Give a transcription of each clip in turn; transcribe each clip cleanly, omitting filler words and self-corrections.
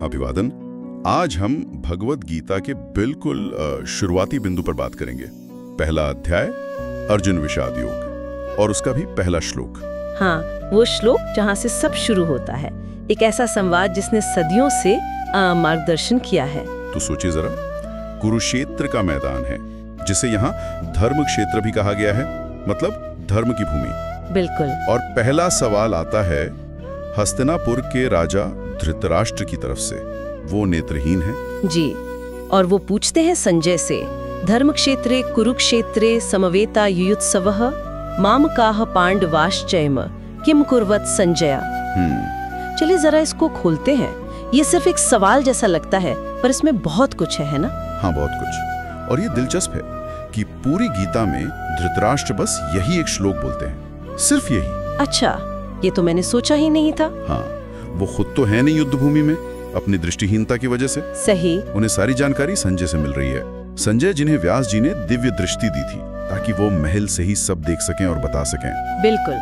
अभिवादन। आज हम भगवत गीता के बिल्कुल शुरुआती बिंदु पर बात करेंगे। पहला अध्याय अर्जुन विषाद योग और उसका भी पहला श्लोक। हाँ, वो श्लोक जहाँ से सब शुरू होता है, एक ऐसा संवाद जिसने सदियों से मार्गदर्शन किया है। तो सोचिए जरा, कुरुक्षेत्र का मैदान है जिसे यहाँ धर्म क्षेत्र भी कहा गया है, मतलब धर्म की भूमि। बिल्कुल। और पहला सवाल आता है हस्तिनापुर के राजा धृतराष्ट्र की तरफ से। वो नेत्रहीन है जी, और वो पूछते हैं संजय से, धर्म क्षेत्रे कुरुक्षेत्रे समवेता युयुत्सवः मामकाः पांडवाश्चैम किम कुर्वत संजय। चलिए जरा इसको खोलते हैं। ये सिर्फ एक सवाल जैसा लगता है, पर इसमें बहुत कुछ है ना? हाँ, बहुत कुछ। और ये दिलचस्प है कि पूरी गीता में धृतराष्ट्र बस यही एक श्लोक बोलते हैं, सिर्फ यही। अच्छा, ये तो मैंने सोचा ही नहीं था। हाँ, वो खुद तो है नहीं युद्ध भूमि में, अपनी दृष्टिहीनता की वजह से। सही। उन्हें सारी जानकारी संजय से मिल रही है। संजय जिन्हें व्यास जी ने दिव्य दृष्टि दी थी ताकि वो महल से ही सब देख सकें और बता सकें। बिल्कुल।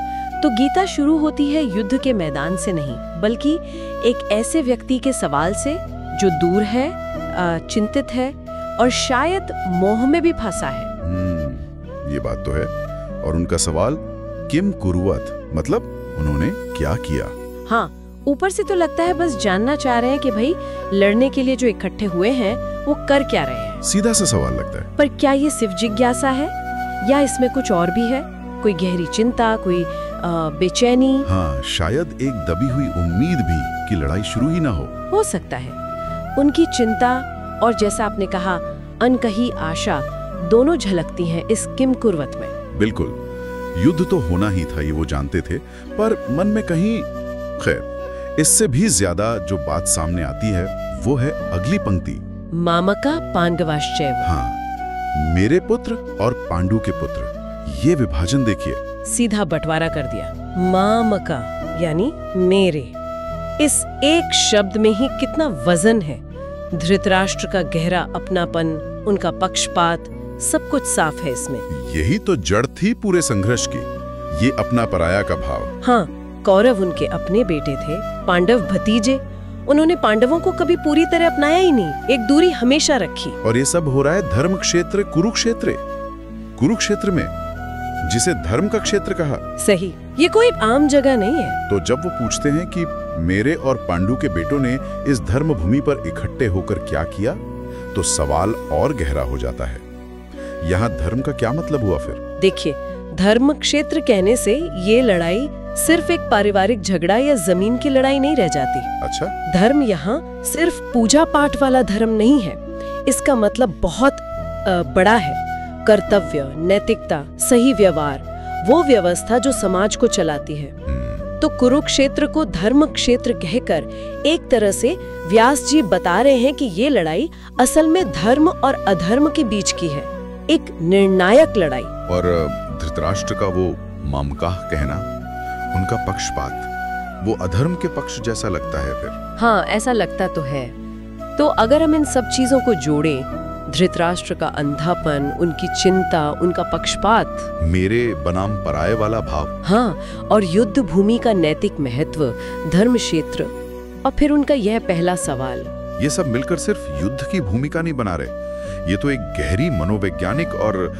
तो गीता शुरू होती है युद्ध के मैदान से नहीं, बल्कि एक ऐसे व्यक्ति के सवाल से जो दूर है, चिंतित है और शायद मोह में भी फंसा है। ये बात तो है। और उनका सवाल किम कुर्वत, मतलब उन्होंने क्या किया। हाँ, ऊपर से तो लगता है बस जानना चाह रहे हैं कि भाई लड़ने के लिए जो इकट्ठे हुए हैं वो कर क्या रहे हैं। सीधा सा सवाल लगता है। पर क्या ये सिर्फ जिज्ञासा है या इसमें कुछ और भी है? कोई गहरी चिंता, कोई बेचैनी? हाँ, शायद एक दबी हुई उम्मीद भी कि लड़ाई शुरू ही ना हो सकता है। उनकी चिंता और जैसा आपने कहा अनकही आशा दोनों झलकती हैं इस किम कुर्वत में। बिल्कुल। युद्ध तो होना ही था, ये वो जानते थे, पर मन में कहीं खैर इससे भी ज्यादा जो बात सामने आती है वो है अगली पंक्ति, मामका पांडवाश्चैव। हाँ, मेरे पुत्र और पांडु के पुत्र। ये विभाजन देखिए, सीधा बंटवारा कर दिया। मामका यानी मेरे। इस एक शब्द में ही कितना वजन है। धृतराष्ट्र का गहरा अपनापन, उनका पक्षपात, सब कुछ साफ है इसमें। यही तो जड़ थी पूरे संघर्ष की, ये अपना पराया का भाव। हाँ, कौरव उनके अपने बेटे थे, पांडव भतीजे। उन्होंने पांडवों को कभी पूरी तरह अपनाया ही नहीं, एक दूरी हमेशा रखी। और ये सब हो रहा है धर्म क्षेत्र कुरुक्षेत्र में, जिसे धर्म का क्षेत्र कहा। सही, ये कोई आम जगह नहीं है। तो जब वो पूछते हैं कि मेरे और पांडु के बेटों ने इस धर्म भूमि पर इकट्ठे होकर क्या किया, तो सवाल और गहरा हो जाता है। यहाँ धर्म का क्या मतलब हुआ फिर? देखिए, धर्म क्षेत्र कहने से ये लड़ाई सिर्फ एक पारिवारिक झगड़ा या जमीन की लड़ाई नहीं रह जाती। अच्छा? धर्म यहाँ सिर्फ पूजा पाठ वाला धर्म नहीं है। इसका मतलब बहुत बड़ा है। कर्तव्य, नैतिकता, सही व्यवहार, वो व्यवस्था जो समाज को चलाती है। तो कुरुक्षेत्र को धर्म क्षेत्र कहकर एक तरह से व्यास जी बता रहे हैं कि ये लड़ाई असल में धर्म और अधर्म के बीच की है, एक निर्णायक लड़ाई। और धृतराष्ट्र का वो मामकाह कहना, उनका पक्षपात, वो अधर्म के पक्ष जैसा लगता है फिर। हाँ, ऐसा लगता तो है। तो अगर हम इन सब चीजों को जोड़ें, धृतराष्ट्र का अंधापन, उनकी चिंता, उनका पक्षपात, मेरे बनाम पराये वाला भाव, हाँ, और युद्ध भूमि का नैतिक महत्व, धर्म क्षेत्र, और फिर उनका यह पहला सवाल, ये सब मिलकर सिर्फ युद्ध की भूमिका नहीं बना रहे, ये तो एक गहरी मनोवैज्ञानिक और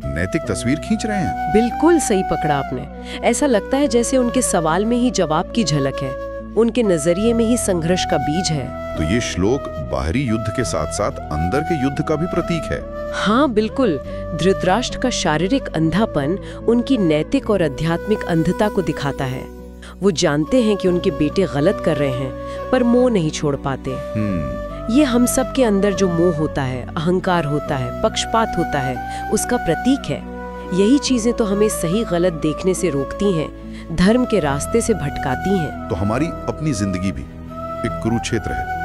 नैतिक तस्वीर खींच रहे हैं। बिल्कुल सही पकड़ा आपने। ऐसा लगता है जैसे उनके सवाल में ही जवाब की झलक है, उनके नजरिए में ही संघर्ष का बीज है। तो ये श्लोक बाहरी युद्ध के साथ साथ अंदर के युद्ध का भी प्रतीक है। हाँ, बिल्कुल। धृतराष्ट्र का शारीरिक अंधापन उनकी नैतिक और आध्यात्मिक अंधता को दिखाता है। वो जानते हैं कि उनके बेटे गलत कर रहे हैं, पर मोह नहीं छोड़ पाते। ये हम सब के अंदर जो मोह होता है, अहंकार होता है, पक्षपात होता है, उसका प्रतीक है। यही चीजें तो हमें सही गलत देखने से रोकती हैं, धर्म के रास्ते से भटकाती हैं। तो हमारी अपनी जिंदगी भी एक कुरुक्षेत्र है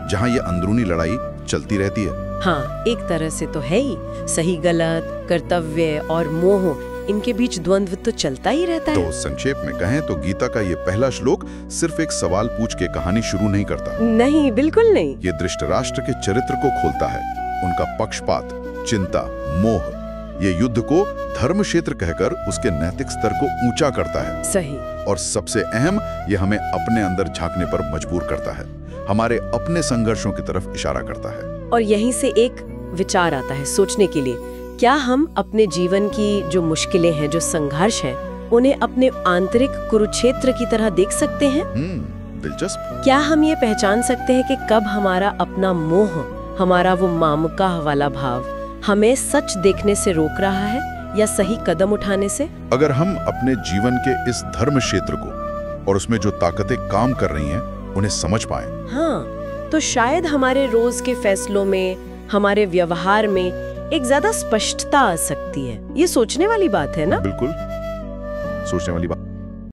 जहाँ ये अंदरूनी लड़ाई चलती रहती है। हाँ, एक तरह से तो है ही। सही गलत, कर्तव्य और मोह, इनके बीच द्वंद्व तो चलता ही रहता है। तो संक्षेप में कहें तो गीता का ये पहला श्लोक सिर्फ एक सवाल पूछ के कहानी शुरू नहीं करता। नहीं, बिल्कुल नहीं। ये धृतराष्ट्र के चरित्र को खोलता है, उनका पक्षपात, चिंता, मोह। ये युद्ध को धर्म क्षेत्र कहकर उसके नैतिक स्तर को ऊंचा करता है। सही। और सबसे अहम, ये हमें अपने अंदर झांकने पर मजबूर करता है। हमारे अपने संघर्षों की तरफ इशारा करता है। और यहीं से एक विचार आता है सोचने के लिए, क्या हम अपने जीवन की जो मुश्किलें हैं, जो संघर्ष हैं, उन्हें अपने आंतरिक कुरुक्षेत्र की तरह देख सकते हैं? दिलचस्प। क्या हम ये पहचान सकते हैं कि कब हमारा अपना मोह, हमारा वो मामका वाला भाव हमें सच देखने से रोक रहा है या सही कदम उठाने से? अगर हम अपने जीवन के इस धर्म क्षेत्र को और उसमें जो ताकतें काम कर रही हैं उन्हें समझ पाएं, हाँ, तो शायद हमारे रोज के फैसलों में, हमारे व्यवहार में एक ज्यादा स्पष्टता आ सकती है। ये सोचने वाली बात है ना? बिल्कुल सोचने वाली बात।